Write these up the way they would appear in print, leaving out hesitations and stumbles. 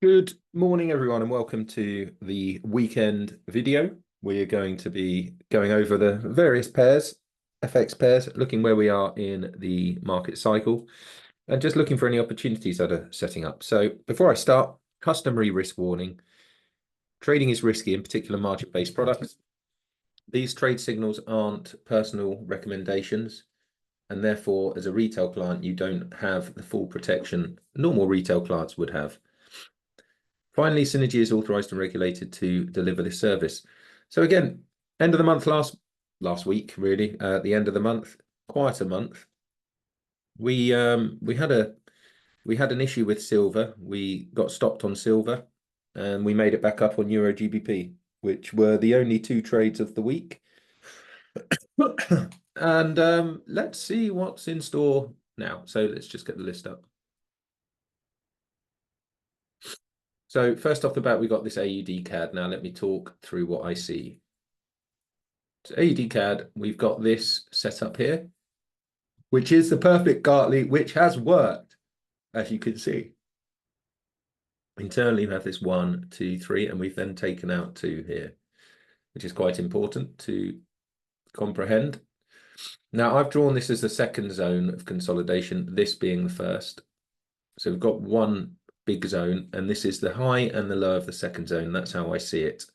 Good morning, everyone, and welcome to the weekend video. We are going to be going over the various pairs, FX pairs, looking where we are in the market cycle, and just looking for any opportunities that are setting up. So before I start, customary risk warning. Trading is risky, in particular market-based products. These trade signals aren't personal recommendations, and therefore, as a retail client, you don't have the full protection normal retail clients would have. Finally, Synergy is authorized and regulated to deliver this service. So again, end of the month last week, really, the end of the month, quieter month. We had an issue with silver. We got stopped on silver, and we made it back up on Euro GBP, which were the only two trades of the week. And let's see what's in store now. So let's just get the list up. So first off the bat, we got this AUD CAD. Now let me talk through what I see. So AUD CAD, we've got this set up here, which is the perfect Gartley, which has worked, as you can see. Internally, we have this 1, 2, 3, and we've then taken out 2 here, which is quite important to comprehend. Now, I've drawn this as the second zone of consolidation, this being the first. So we've got one big zone, and this is the high and the low of the second zone. That's how I see it.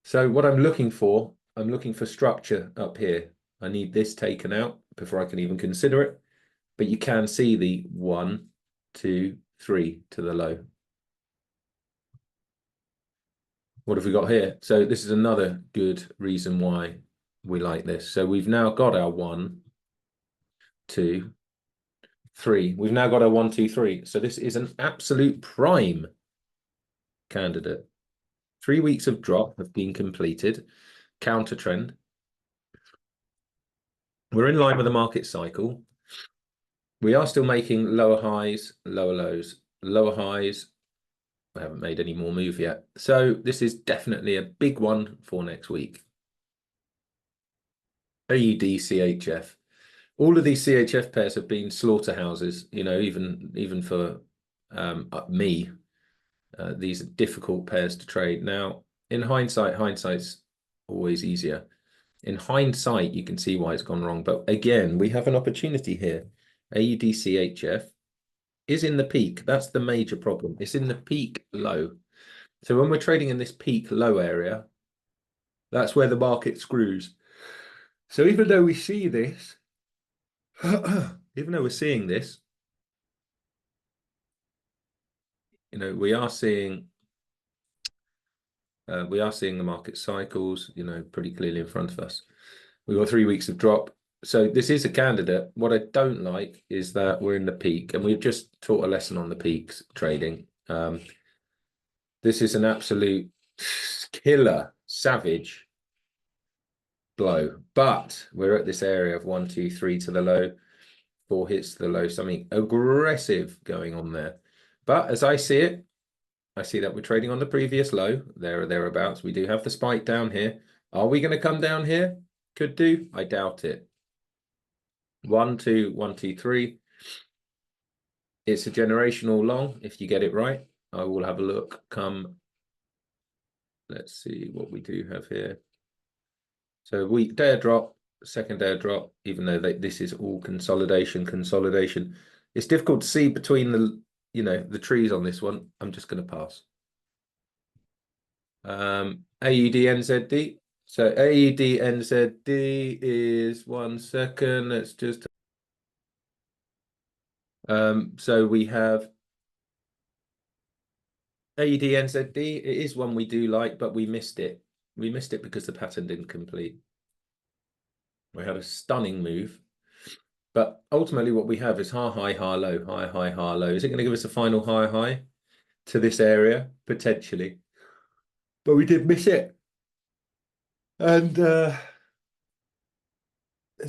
So what I'm looking for structure up here. I need this taken out before I can even consider it. But you can see the 1, 2, 3 to the low. What have we got here? So this is another good reason why we like this. So we've now got our 1, 2, 3. We've now got our 1, 2, 3. So this is an absolute prime candidate. 3 weeks of drop have been completed. Counter trend. We're in line with the market cycle. We are still making lower highs, lower lows. Lower highs, I haven't made any more move yet. So this is definitely a big one for next week. AUD, CHF. All of these CHF pairs have been slaughterhouses, you know, even for me. These are difficult pairs to trade. Now, in hindsight's always easier. In hindsight, you can see why it's gone wrong. But again, we have an opportunity here. AUD, CHF is in the peak. That's the major problem. It's in the peak low. So when we're trading in this peak low area, that's where the market screws. So even though we see this, even though we're seeing this, you know, we are seeing the market cycles, you know, pretty clearly in front of us. We've got 3 weeks of drop. So this is a candidate. What I don't like is that we're in the peak, and we've just taught a lesson on the peaks trading. This is an absolute killer, savage blow. But we're at this area of 1, 2, 3 to the low, 4 hits to the low, something aggressive going on there. But as I see it, I see that we're trading on the previous low, there or thereabouts. We do have the spike down here. Are we going to come down here? Could do. I doubt it. 1, 2, 1, 2, 3. It's a generational long if you get it right. I will have a look come. Let's see what we do have here. So week day of drop, second day of drop, even though this is all consolidation. It's difficult to see between the trees on this one. I'm just going to pass. AUD NZD. So AUD NZD is 1 second. Let's just so we have AUD NZD. It is one we do like, but we missed it. We missed it because the pattern didn't complete. We had a stunning move, but ultimately what we have is high, high, low, high, high, high, low. Is it going to give us a final high, high to this area? Potentially, but we did miss it. And has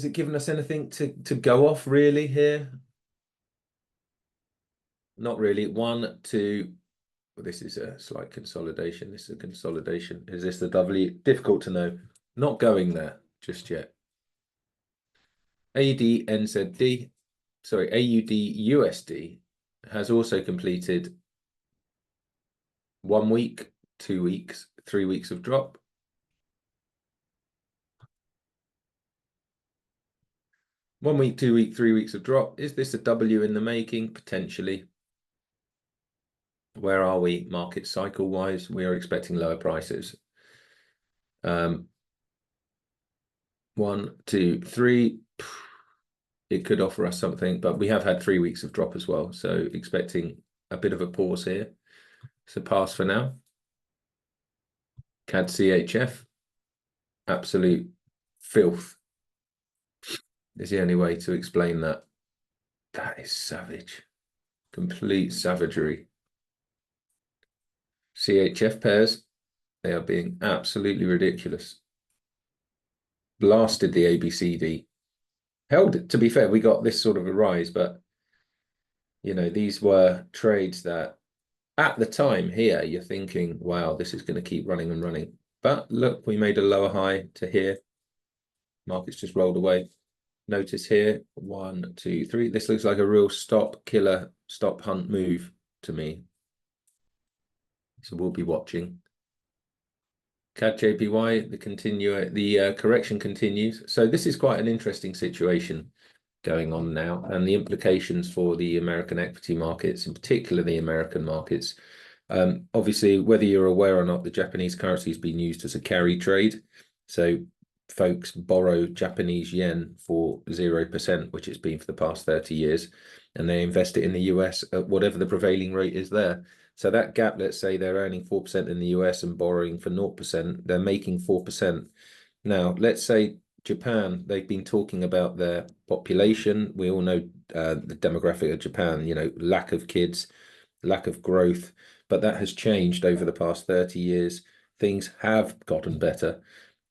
it given us anything to go off really here? Not really. 1, 2. Well, this is a slight consolidation. This is a consolidation. Is this the W? Difficult to know. Not going there just yet. AUD NZD, sorry, AUD USD has also completed 1 week, 2 weeks, 3 weeks of drop. One week, 2 week, 3 weeks of drop. Is this a W in the making? Potentially. Where are we market cycle wise? We are expecting lower prices. 1, 2, 3. It could offer us something, but we have had 3 weeks of drop as well. So expecting a bit of a pause here. So pass for now. CAD CHF. Absolute filth is the only way to explain that. That is savage. Complete savagery. CHF pairs, they are being absolutely ridiculous. Blasted the ABCD. Held it, to be fair, we got this sort of a rise, but you know, these were trades that at the time here, you're thinking, wow, this is going to keep running and running. But look, we made a lower high to here. Markets just rolled away. Notice here, 1, 2, 3. This looks like a real stop killer, stop hunt move to me. So we'll be watching. CAD JPY, the correction continues. So this is quite an interesting situation going on now, and the implications for the American equity markets, in particular the American markets. Obviously, whether you're aware or not, the Japanese currency has been used as a carry trade. So folks borrow Japanese yen for 0%, which it's been for the past 30 years, and they invest it in the US at whatever the prevailing rate is there. So that gap, let's say they're earning 4% in the US and borrowing for 0%, they're making 4%. Now, let's say Japan, they've been talking about their population. We all know the demographic of Japan, you know, lack of kids, lack of growth, but that has changed over the past 30 years. Things have gotten better.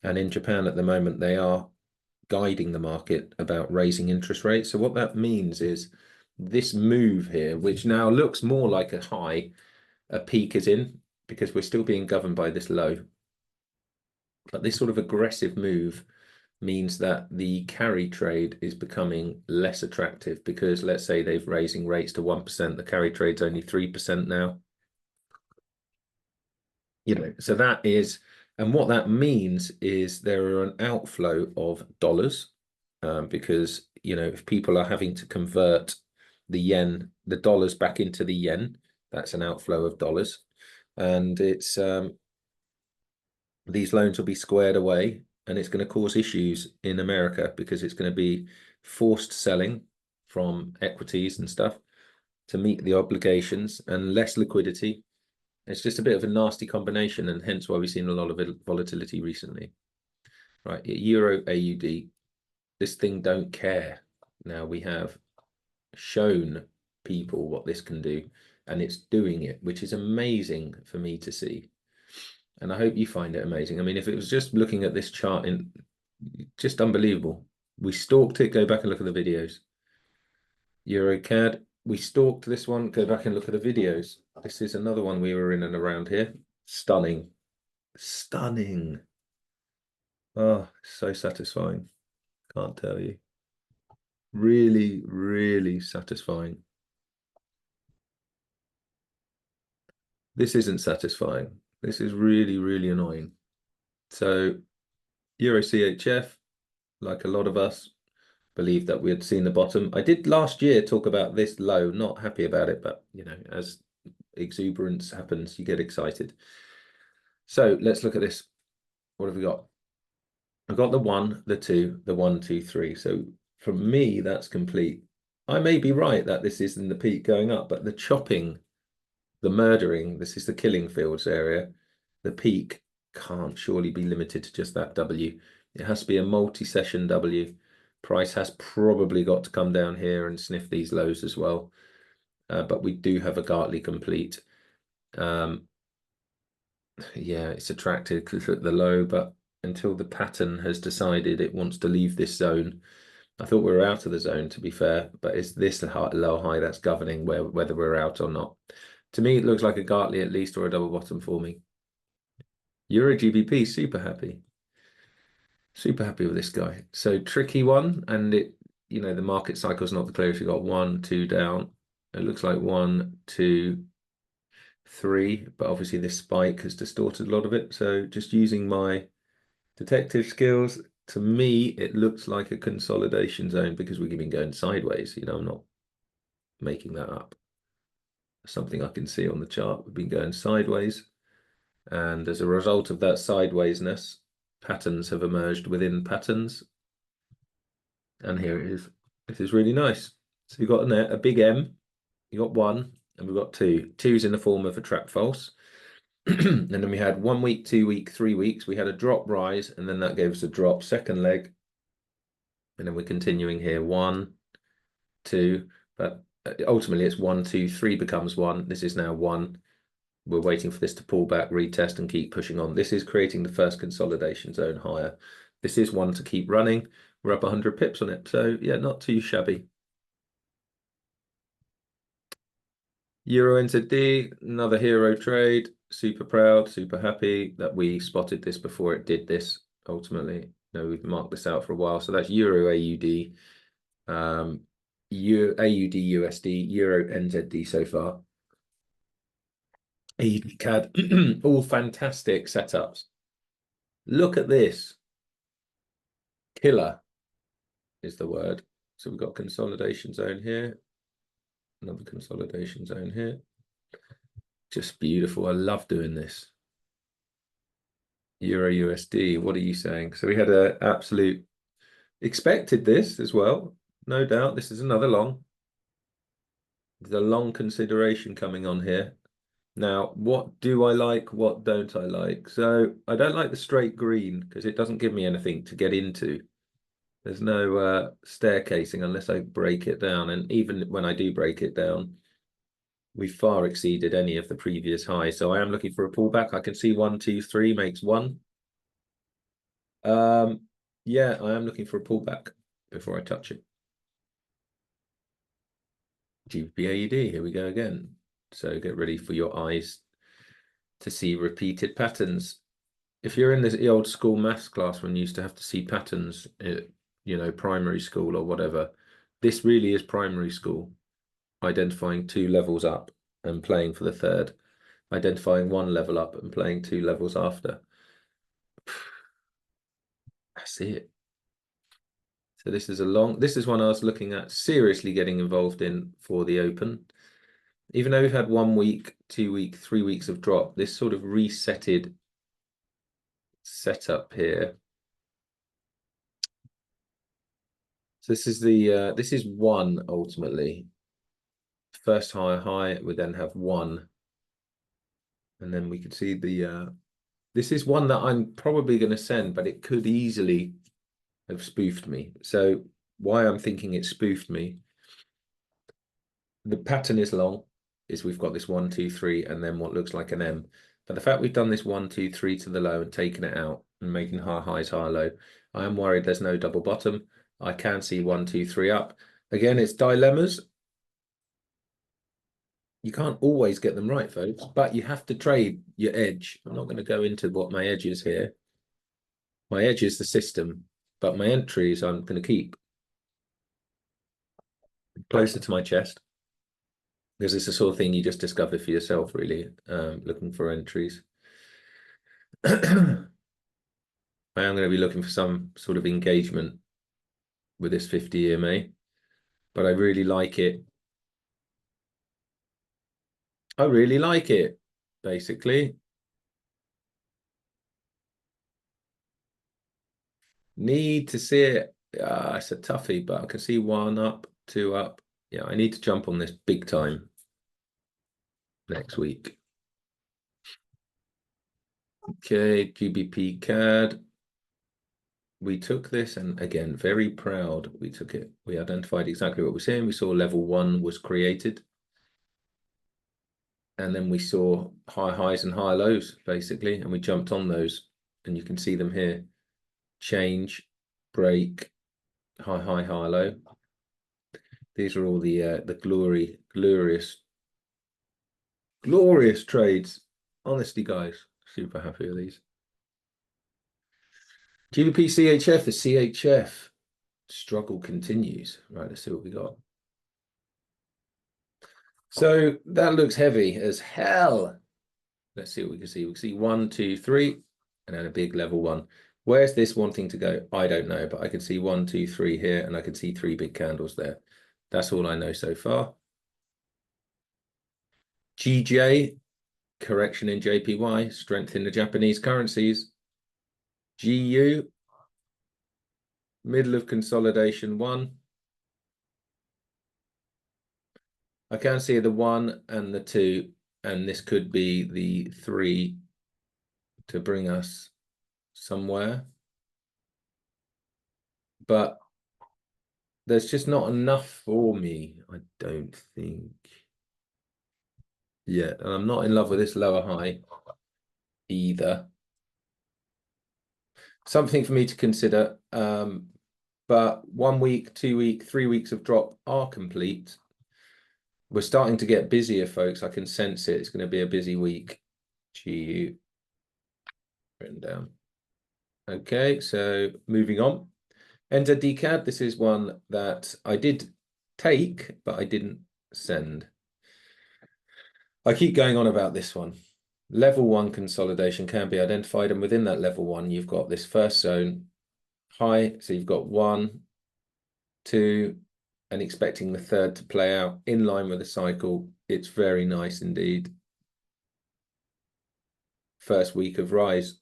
And in Japan at the moment, they are guiding the market about raising interest rates. So what that means is this move here, which now looks more like a high, a peak is in, because we're still being governed by this low. But this sort of aggressive move means that the carry trade is becoming less attractive, because let's say they've raising rates to 1%, the carry trade's only 3% now. You know, so that is, and what that means is there are an outflow of dollars, because, you know, if people are having to convert the yen, the dollars back into the yen, that's an outflow of dollars. And it's, these loans will be squared away, and it's going to cause issues in America, because it's going to be forced selling from equities and stuff to meet the obligations, and less liquidity. It's just a bit of a nasty combination, and hence why we've seen a lot of volatility recently. Right, Euro AUD, this thing don't care. Now we have shown people what this can do, and it's doing it, which is amazing for me to see. And I hope you find it amazing. I mean, if it was just looking at this chart, in just unbelievable. We stalked it, go back and look at the videos. Euro CAD, we stalked this one, go back and look at the videos. This is another one we were in and around here. Stunning. Stunning. Oh, so satisfying. Can't tell you. Really, really satisfying. This isn't satisfying. This is really, really annoying. So Euro CHF, like a lot of us, believed that we had seen the bottom. I did last year talk about this low, not happy about it, but you know, as exuberance happens, you get excited. So let's look at this. What have we got? I've got the 1, the 2, the 1, 2, 3. So for me, that's complete. I may be right that this isn't the peak going up, but the chopping, the murdering, this is the killing fields area. The peak can't surely be limited to just that W. It has to be a multi-session W. Price has probably got to come down here and sniff these lows as well. But we do have a Gartley complete. Yeah, it's attractive because at the low, but until the pattern has decided it wants to leave this zone. I thought we were out of the zone, to be fair, but it's this low high that's governing whether we're out or not. To me, it looks like a Gartley at least, or a double bottom for me. Euro GBP, super happy. Super happy with this guy. So tricky one, and it, you know, the market cycle's not the clearest. You've got 1, 2 down. It looks like 1, 2, 3, but obviously this spike has distorted a lot of it. So just using my detective skills, to me, it looks like a consolidation zone because we've been going sideways. You know, I'm not making that up. Something I can see on the chart. We've been going sideways. And as a result of that sidewaysness, patterns have emerged within patterns. And here it is. This is really nice. So you've got a big M, you got 1, and we've got 2. 2's in the form of a trap false. And then we had 1 week, 2 week, 3 weeks. We had a drop rise, and then that gave us a drop, second leg. And then we're continuing here, 1, 2, but ultimately it's 1, 2, 3 becomes 1. This is now 1. We're waiting for this to pull back, retest, and keep pushing on. This is creating the first consolidation zone higher. This is one to keep running. We're up 100 pips on it. So yeah, not too shabby. Euro NZD, another hero trade. Super proud, super happy that we spotted this before it did this ultimately. We've marked this out for a while. So that's Euro AUD, AUD USD, Euro NZD so far. AUD CAD, all fantastic setups. Look at this. Killer is the word. So we've got consolidation zone here. Another consolidation zone here. Just beautiful. I love doing this. Euro USD, what are you saying? So we had an absolute, expected this as well. No doubt. This is another long. There's a long consideration coming on here. Now, what do I like? What don't I like? So I don't like the straight green because it doesn't give me anything to get into. There's no staircasing unless I break it down. And even when I do break it down, we far exceeded any of the previous highs. So I am looking for a pullback. I can see 1, 2, 3 makes 1. Yeah, I am looking for a pullback before I touch it. GBPAUD, here we go again. So get ready for your eyes to see repeated patterns. If you're in this old school maths class when you used to have to see patterns, you know, primary school or whatever, this really is primary school. Identifying 2 levels up and playing for the 3rd. Identifying 1 level up and playing 2 levels after. That's it. So this is this is one I was looking at seriously getting involved in for the open. Even though we've had 1 week, 2 week, 3 weeks of drop, this sort of resetted setup here. So this is this is 1 ultimately. First high, we then have 1. And then we could see this is one that I'm probably going to send, but it could easily have spoofed me. So why I'm thinking it spoofed me, the pattern is long, is we've got this 1, 2, 3, and then what looks like an M. But the fact we've done this 1, 2, 3 to the low and taken it out and making high highs, high low, I am worried there's no double bottom. I can see 1, 2, 3 up. Again, it's dilemmas. You can't always get them right, folks, but you have to trade your edge. I'm not going to go into what my edge is here. My edge is the system, but my entries I'm going to keep closer to my chest because it's the sort of thing you just discover for yourself, really, looking for entries. I am going to be looking for some sort of engagement with this 50 EMA, but I really like it. I really like it, basically. Need to see it. It's a toughie, but I can see 1 up, 2 up. Yeah, I need to jump on this big time next week. Okay, GBP CAD. We took this, and again, very proud we took it. We identified exactly what we're saying. We saw level 1 was created. And then we saw high highs and high lows, basically, and we jumped on those. And you can see them here. Change, break, high, high, high, low. These are all the glorious trades. Honestly, guys, super happy with these. GBP CHF, the CHF struggle continues. Right, let's see what we got. So that looks heavy as hell. Let's see what we can see. We can see 1, 2, 3, and then a big level 1. Where's this wanting to go? I don't know, but I can see 1, 2, 3 here, and I can see 3 big candles there. That's all I know so far. GJ, correction in JPY, strength in the Japanese currencies. GU, middle of consolidation 1. I can see the 1 and the 2, and this could be the 3 to bring us somewhere. But there's just not enough for me, I don't think. Yeah, and I'm not in love with this lower high either. Something for me to consider. But 1 week, 2 week, 3 weeks of drop are complete. We're starting to get busier, folks. I can sense it. It's going to be a busy week. GU. Written down. Okay, so moving on. Enter DCAD. This is one that I did take, but I didn't send. I keep going on about this one. Level 1 consolidation can be identified, and within that level 1, you've got this first zone high. So you've got 1, 2, and expecting the third to play out in line with the cycle. It's very nice indeed. First week of rise.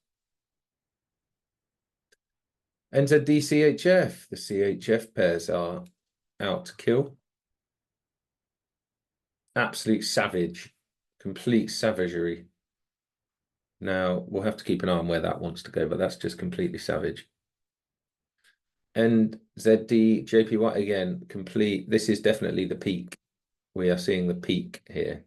Enter DCHF. The CHF pairs are out to kill. Absolute savage. Complete savagery. Now, we'll have to keep an eye on where that wants to go, but that's just completely savage. And ZD, JPY, again, complete. This is definitely the peak. We are seeing the peak here,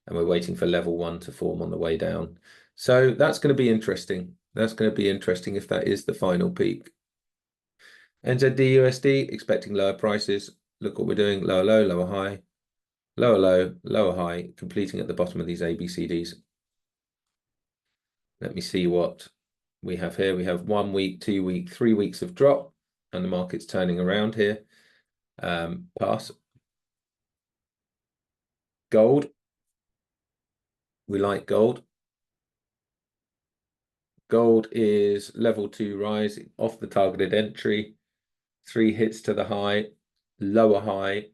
and we're waiting for level 1 to form on the way down. So that's going to be interesting. That's going to be interesting if that is the final peak. NZD-USD, expecting lower prices. Look what we're doing. Lower low, lower high. Lower low, lower high, completing at the bottom of these ABCDs. Let me see what we have here. We have 1 week, 2 week, 3 weeks of drop, and the market's turning around here. Pass. Gold. We like gold. Gold is level 2 rise off the targeted entry. 3 hits to the high, lower high.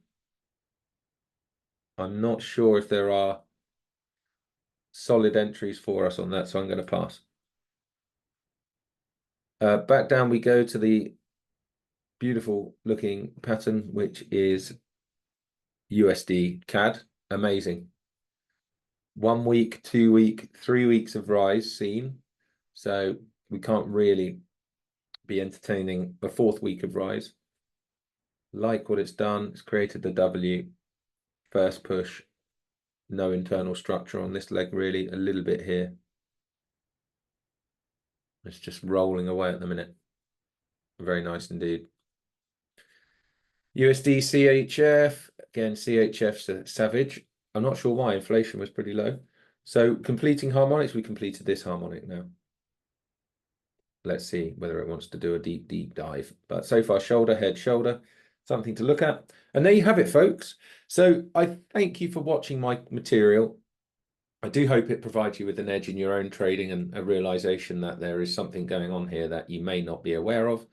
I'm not sure if there are solid entries for us on that, so I'm going to pass. Back down we go to the beautiful looking pattern, which is USD CAD. Amazing. 1 week, 2 week, 3 weeks of rise seen. So we can't really be entertaining the 4th week of rise. Like what it's done. It's created the W. First push. No internal structure on this leg really. A little bit here. It's just rolling away at the minute. Very nice indeed. USD CHF. Again, CHF's savage. I'm not sure why. Inflation was pretty low. So completing harmonics, we completed this harmonic now. Let's see whether it wants to do a deep dive. But so far, shoulder, head, shoulder, something to look at. And there you have it, folks. So I thank you for watching my material. I do hope it provides you with an edge in your own trading and a realization that there is something going on here that you may not be aware of.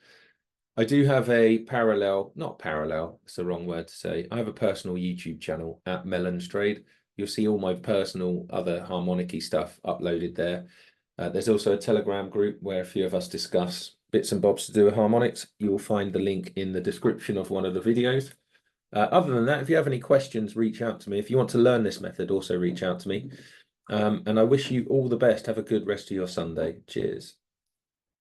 I do have a not parallel, it's the wrong word to say. I have a personal YouTube channel at MelonsTrade. You'll see all my personal other harmonic-y stuff uploaded there. There's also a Telegram group where a few of us discuss bits and bobs to do with harmonics. You'll find the link in the description of one of the videos. Other than that, if you have any questions, reach out to me. If you want to learn this method, also reach out to me. And I wish you all the best. Have a good rest of your Sunday. Cheers.